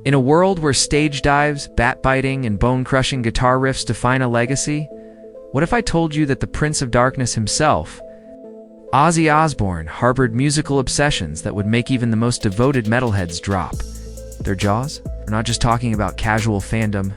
In a world where stage dives, bat-biting, and bone-crushing guitar riffs define a legacy, what if I told you that the Prince of Darkness himself, Ozzy Osbourne, harbored musical obsessions that would make even the most devoted metalheads drop their jaws? We're not just talking about casual fandom.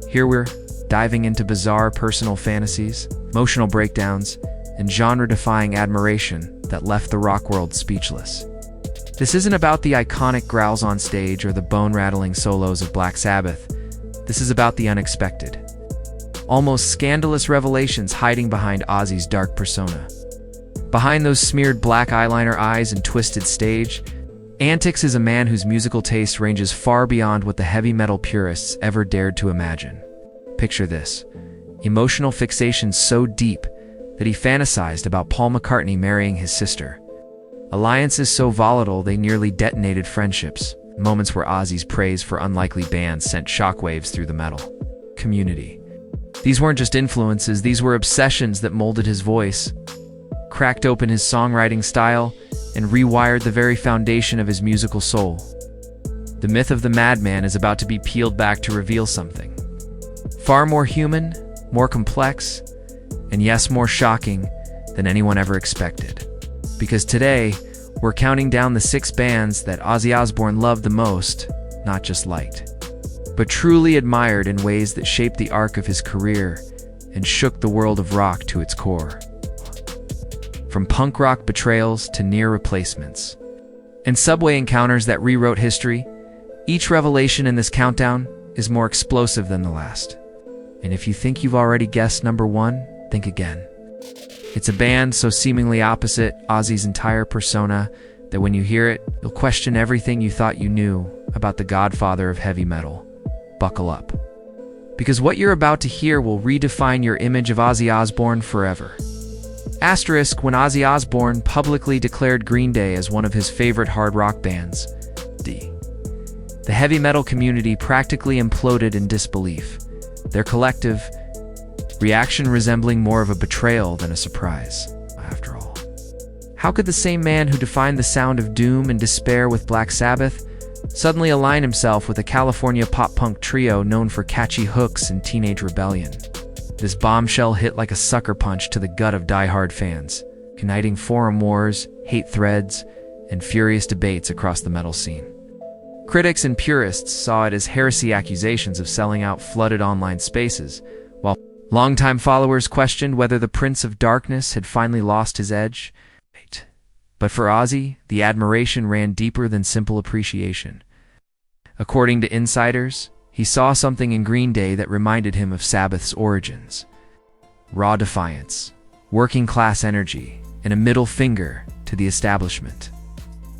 Here we're diving into bizarre personal fantasies, emotional breakdowns, and genre-defying admiration that left the rock world speechless. This isn't about the iconic growls on stage or the bone-rattling solos of Black Sabbath. This is about the unexpected, almost scandalous revelations hiding behind Ozzy's dark persona. Behind those smeared black eyeliner eyes and twisted stage, antics is a man whose musical taste ranges far beyond what the heavy metal purists ever dared to imagine. Picture this: emotional fixation so deep that he fantasized about Paul McCartney marrying his sister. Alliances so volatile they nearly detonated friendships, moments where Ozzy's praise for unlikely bands sent shockwaves through the metal community. These weren't just influences, these were obsessions that molded his voice, cracked open his songwriting style, and rewired the very foundation of his musical soul. The myth of the madman is about to be peeled back to reveal something far more human, more complex, and yes, more shocking than anyone ever expected. Because today, we're counting down the 6 bands that Ozzy Osbourne loved the most, not just liked, but truly admired in ways that shaped the arc of his career and shook the world of rock to its core. From punk rock betrayals to near replacements, and subway encounters that rewrote history, each revelation in this countdown is more explosive than the last. And if you think you've already guessed number 1, think again. It's a band so seemingly opposite Ozzy's entire persona that when you hear it, you'll question everything you thought you knew about the godfather of heavy metal. Buckle up. Because what you're about to hear will redefine your image of Ozzy Osbourne forever. Asterisk: when Ozzy Osbourne publicly declared Green Day as one of his favorite hard rock bands, the heavy metal community practically imploded in disbelief, their collective reaction resembling more of a betrayal than a surprise. After all, how could the same man who defined the sound of doom and despair with Black Sabbath suddenly align himself with a California pop-punk trio known for catchy hooks and teenage rebellion? This bombshell hit like a sucker punch to the gut of die-hard fans, igniting forum wars, hate threads, and furious debates across the metal scene. Critics and purists saw it as heresy accusations of selling out flooded online spaces, while longtime followers questioned whether the Prince of Darkness had finally lost his edge. But for Ozzy, the admiration ran deeper than simple appreciation. According to insiders, he saw something in Green Day that reminded him of Sabbath's origins: raw defiance, working-class energy, and a middle finger to the establishment.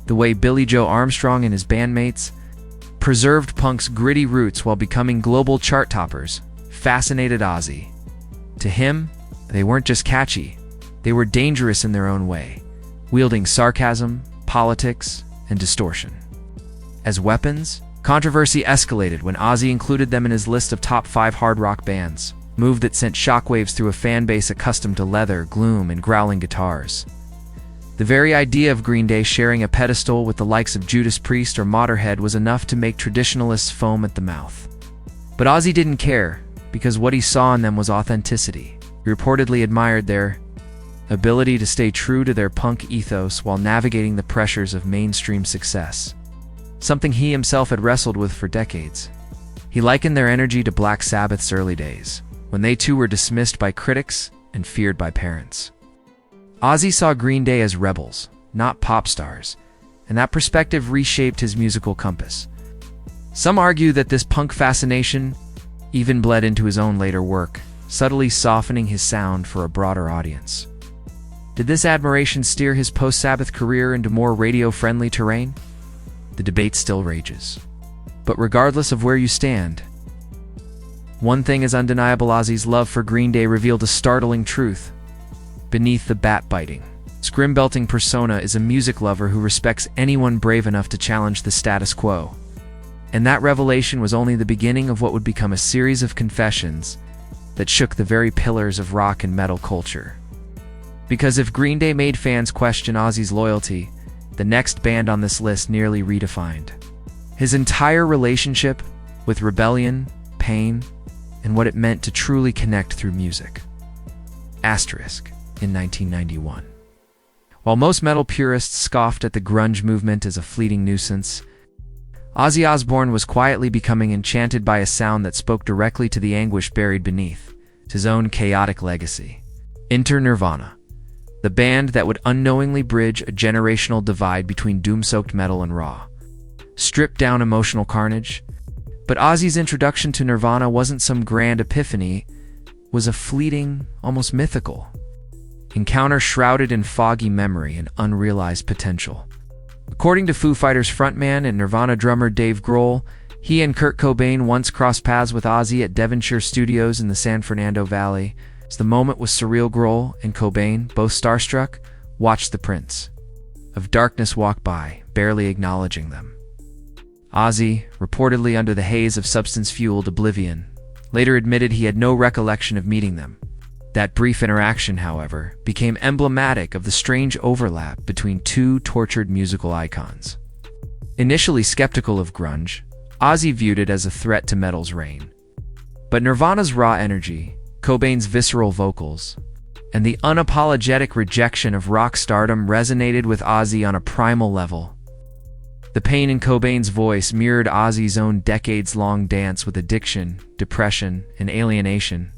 The way Billy Joe Armstrong and his bandmates preserved punk's gritty roots while becoming global chart toppers fascinated Ozzy. To him, they weren't just catchy, they were dangerous in their own way, wielding sarcasm, politics, and distortion. As weapons, controversy escalated when Ozzy included them in his list of top 5 hard rock bands, a move that sent shockwaves through a fan base accustomed to leather, gloom, and growling guitars. The very idea of Green Day sharing a pedestal with the likes of Judas Priest or Motörhead was enough to make traditionalists foam at the mouth. But Ozzy didn't care, because what he saw in them was authenticity. He reportedly admired their ability to stay true to their punk ethos while navigating the pressures of mainstream success, something he himself had wrestled with for decades. He likened their energy to Black Sabbath's early days, when they too were dismissed by critics and feared by parents. Ozzy saw Green Day as rebels, not pop stars, and that perspective reshaped his musical compass. Some argue that this punk fascination even bled into his own later work, subtly softening his sound for a broader audience. Did this admiration steer his post-Sabbath career into more radio-friendly terrain? The debate still rages. But regardless of where you stand, one thing is undeniable: Ozzy's love for Green Day revealed a startling truth. Beneath the bat-biting, scrim-belting persona is a music lover who respects anyone brave enough to challenge the status quo. And that revelation was only the beginning of what would become a series of confessions that shook the very pillars of rock and metal culture. Because if Green Day made fans question Ozzy's loyalty, the next band on this list nearly redefined His entire relationship with rebellion, pain, and what it meant to truly connect through music. Asterisk, in 1991. While most metal purists scoffed at the grunge movement as a fleeting nuisance, Ozzy Osbourne was quietly becoming enchanted by a sound that spoke directly to the anguish buried beneath his own chaotic legacy. Enter Nirvana, the band that would unknowingly bridge a generational divide between doom-soaked metal and raw, stripped-down emotional carnage. But Ozzy's introduction to Nirvana wasn't some grand epiphany, it was a fleeting, almost mythical encounter shrouded in foggy memory and unrealized potential. According to Foo Fighters frontman and Nirvana drummer Dave Grohl, he and Kurt Cobain once crossed paths with Ozzy at Devonshire Studios in the San Fernando Valley. As the moment was surreal, Grohl and Cobain, both starstruck, watched the Prince of Darkness walk by, barely acknowledging them. Ozzy, reportedly under the haze of substance-fueled oblivion, later admitted he had no recollection of meeting them. That brief interaction, however, became emblematic of the strange overlap between two tortured musical icons. Initially skeptical of grunge, Ozzy viewed it as a threat to metal's reign. But Nirvana's raw energy, Cobain's visceral vocals, and the unapologetic rejection of rock stardom resonated with Ozzy on a primal level. The pain in Cobain's voice mirrored Ozzy's own decades-long dance with addiction, depression, and alienation.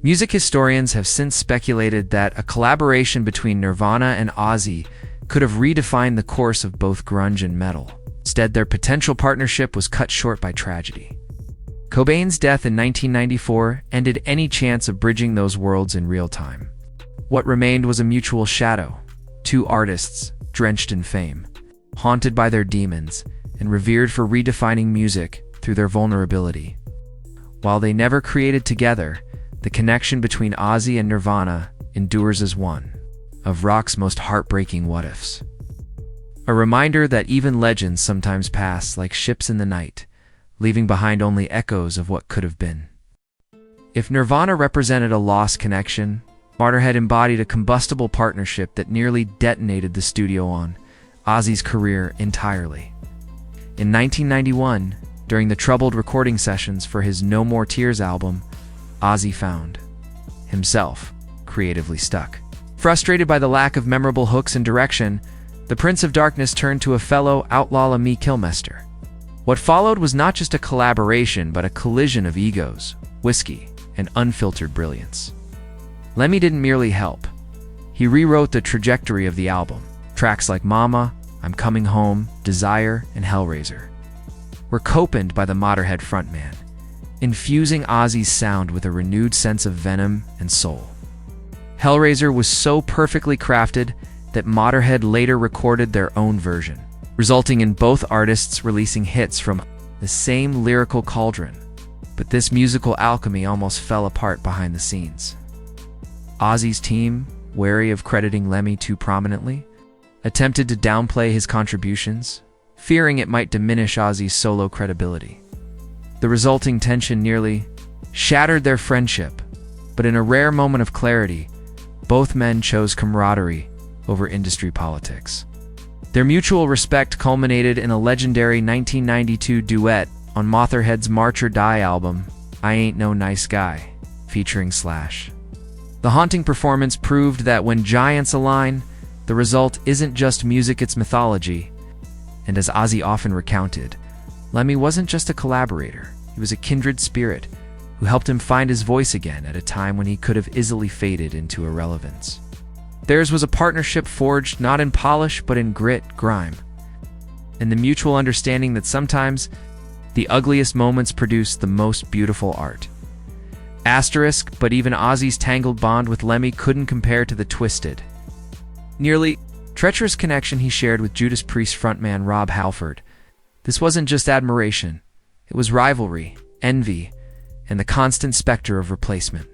Music historians have since speculated that a collaboration between Nirvana and Ozzy could have redefined the course of both grunge and metal. Instead, their potential partnership was cut short by tragedy. Cobain's death in 1994 ended any chance of bridging those worlds in real time. What remained was a mutual shadow, two artists drenched in fame, haunted by their demons, and revered for redefining music through their vulnerability. While they never created together, the connection between Ozzy and Nirvana endures as one of rock's most heartbreaking what-ifs. A reminder that even legends sometimes pass like ships in the night, leaving behind only echoes of what could have been. If Nirvana represented a lost connection, Motörhead embodied a combustible partnership that nearly detonated the studio on Ozzy's career entirely. In 1991, during the troubled recording sessions for his No More Tears album, Ozzy found himself creatively stuck. Frustrated by the lack of memorable hooks and direction, the Prince of Darkness turned to a fellow outlaw, Lemmy Kilmister. What followed was not just a collaboration, but a collision of egos, whiskey, and unfiltered brilliance. Lemmy didn't merely help. He rewrote the trajectory of the album. Tracks like Mama, I'm Coming Home, Desire, and Hellraiser were co-penned by the Motörhead frontman, infusing Ozzy's sound with a renewed sense of venom and soul. Hellraiser was so perfectly crafted that Motörhead later recorded their own version, resulting in both artists releasing hits from the same lyrical cauldron. But this musical alchemy almost fell apart behind the scenes. Ozzy's team, wary of crediting Lemmy too prominently, attempted to downplay his contributions, fearing it might diminish Ozzy's solo credibility. The resulting tension nearly shattered their friendship, but in a rare moment of clarity, both men chose camaraderie over industry politics. Their mutual respect culminated in a legendary 1992 duet on Motörhead's March or Die album, I Ain't No Nice Guy, featuring Slash. The haunting performance proved that when giants align, the result isn't just music, it's mythology. And as Ozzy often recounted, Lemmy wasn't just a collaborator, he was a kindred spirit who helped him find his voice again at a time when he could have easily faded into irrelevance. Theirs was a partnership forged not in polish but in grit, grime, and the mutual understanding that sometimes the ugliest moments produce the most beautiful art. Asterisk, but even Ozzy's tangled bond with Lemmy couldn't compare to the twisted, nearly treacherous connection he shared with Judas Priest frontman Rob Halford. This wasn't just admiration, it was rivalry, envy, and the constant specter of replacement.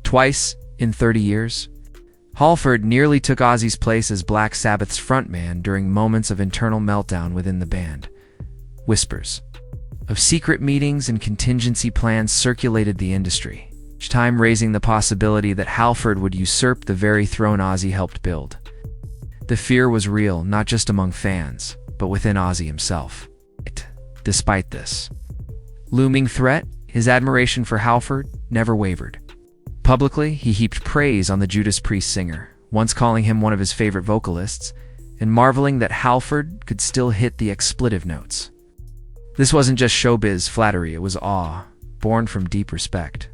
Twice, in 30 years, Halford nearly took Ozzy's place as Black Sabbath's frontman during moments of internal meltdown within the band. Whispers of secret meetings and contingency plans circulated the industry, each time raising the possibility that Halford would usurp the very throne Ozzy helped build. The fear was real, not just among fans, but within Ozzy himself. Despite this looming threat, his admiration for Halford never wavered. Publicly, he heaped praise on the Judas Priest singer, once calling him one of his favorite vocalists, and marveling that Halford could still hit the expletive notes. This wasn't just showbiz flattery, it was awe, born from deep respect.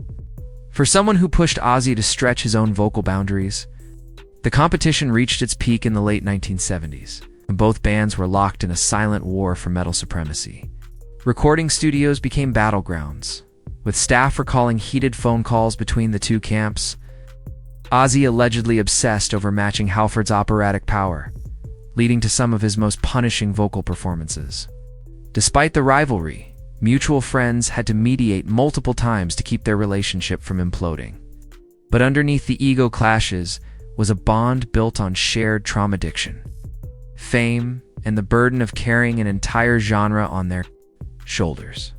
For someone who pushed Ozzy to stretch his own vocal boundaries, the competition reached its peak in the late 1970s, when both bands were locked in a silent war for metal supremacy. Recording studios became battlegrounds, with staff recalling heated phone calls between the two camps. Ozzy allegedly obsessed over matching Halford's operatic power, leading to some of his most punishing vocal performances. Despite the rivalry, mutual friends had to mediate multiple times to keep their relationship from imploding. But underneath the ego clashes was a bond built on shared trauma addiction, fame, and the burden of carrying an entire genre on their shoulders.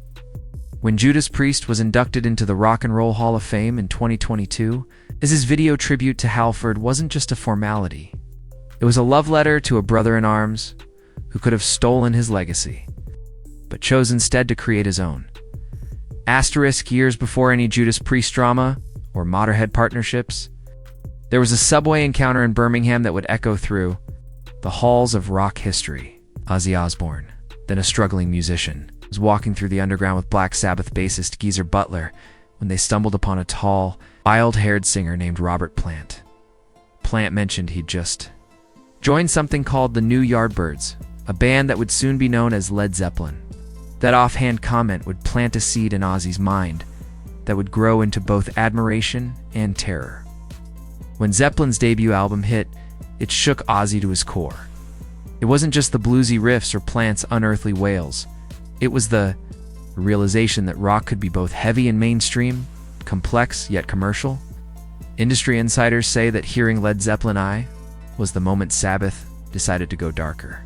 When Judas Priest was inducted into the Rock and Roll Hall of Fame in 2022, his video tribute to Halford wasn't just a formality. It was a love letter to a brother-in-arms who could have stolen his legacy, but chose instead to create his own. Years before any Judas Priest drama or Motörhead partnerships, there was a subway encounter in Birmingham that would echo through the halls of rock history. Ozzy Osbourne, then a struggling musician, was walking through the underground with Black Sabbath bassist Geezer Butler when they stumbled upon a tall, wild-haired singer named Robert Plant. Plant mentioned he'd just joined something called the New Yardbirds, a band that would soon be known as Led Zeppelin. That offhand comment would plant a seed in Ozzy's mind that would grow into both admiration and terror. When Zeppelin's debut album hit, it shook Ozzy to his core. It wasn't just the bluesy riffs or Plant's unearthly wails. It was the realization that rock could be both heavy and mainstream, complex yet commercial. Industry insiders say that hearing Led Zeppelin I was the moment Sabbath decided to go darker,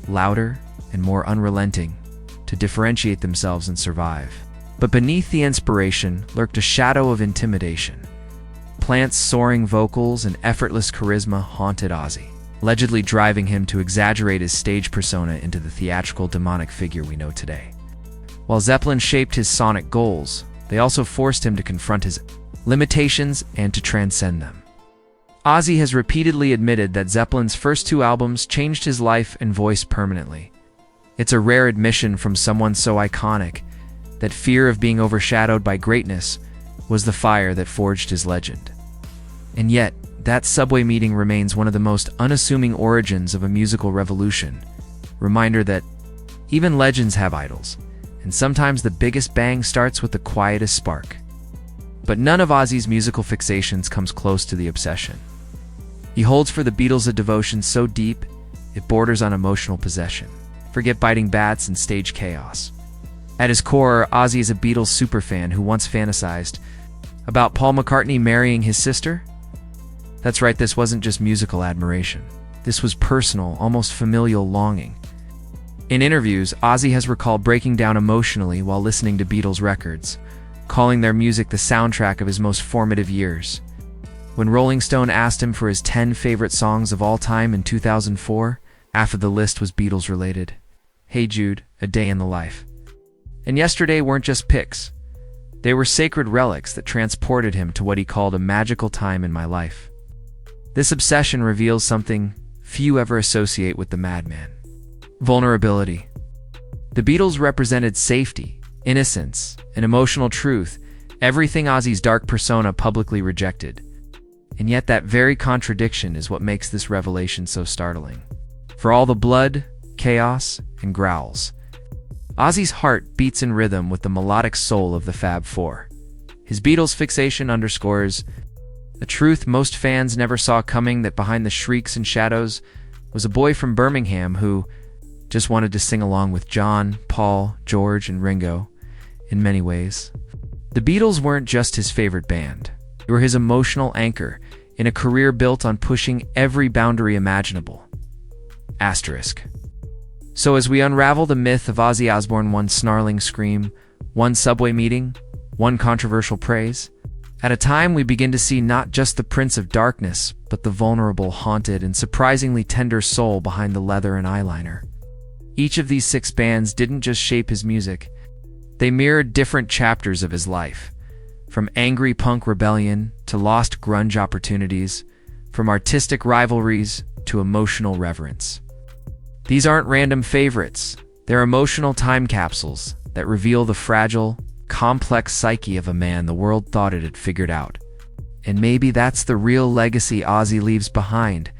louder, and more unrelenting to differentiate themselves and survive. But beneath the inspiration lurked a shadow of intimidation. Plant's soaring vocals and effortless charisma haunted Ozzy, allegedly driving him to exaggerate his stage persona into the theatrical demonic figure we know today. While Zeppelin shaped his sonic goals, they also forced him to confront his limitations and to transcend them. Ozzy has repeatedly admitted that Zeppelin's first two albums changed his life and voice permanently. It's a rare admission from someone so iconic that fear of being overshadowed by greatness was the fire that forged his legend. And yet, that subway meeting remains one of the most unassuming origins of a musical revolution. Reminder that even legends have idols, and sometimes the biggest bang starts with the quietest spark. But none of Ozzy's musical fixations comes close to the obsession. He holds for the Beatles a devotion so deep, it borders on emotional possession. Forget biting bats and stage chaos. At his core, Ozzy is a Beatles superfan who once fantasized about Paul McCartney marrying his sister. That's right, this wasn't just musical admiration. This was personal, almost familial longing. In interviews, Ozzy has recalled breaking down emotionally while listening to Beatles records, calling their music the soundtrack of his most formative years. When Rolling Stone asked him for his 10 favorite songs of all time in 2004, half of the list was Beatles-related. Hey Jude, A Day in the Life, and Yesterday weren't just picks. They were sacred relics that transported him to what he called a magical time in my life. This obsession reveals something few ever associate with the madman: vulnerability. The Beatles represented safety, innocence, and emotional truth, everything Ozzy's dark persona publicly rejected. And yet that very contradiction is what makes this revelation so startling. For all the blood, chaos, and growls, Ozzy's heart beats in rhythm with the melodic soul of the Fab Four. His Beatles fixation underscores a truth most fans never saw coming, that behind the shrieks and shadows was a boy from Birmingham who just wanted to sing along with John, Paul, George, and Ringo. In many ways, the Beatles weren't just his favorite band. They were his emotional anchor in a career built on pushing every boundary imaginable. Asterisk. So as we unravel the myth of Ozzy Osbourne, one snarling scream, one subway meeting, one controversial praise, at a time we begin to see not just the Prince of Darkness, but the vulnerable, haunted, and surprisingly tender soul behind the leather and eyeliner. Each of these 6 bands didn't just shape his music, they mirrored different chapters of his life. From angry punk rebellion to lost grunge opportunities, from artistic rivalries to emotional reverence. These aren't random favorites, they're emotional time capsules that reveal the fragile, complex psyche of a man the world thought it had figured out. And maybe that's the real legacy Ozzy leaves behind,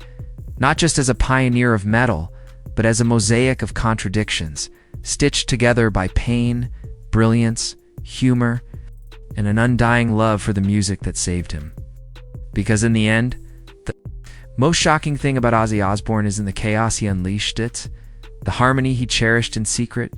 not just as a pioneer of metal, but as a mosaic of contradictions, stitched together by pain, brilliance, humor, and an undying love for the music that saved him. Because in the end, the most shocking thing about Ozzy Osbourne isn't the chaos he unleashed, it's the harmony he cherished in secret.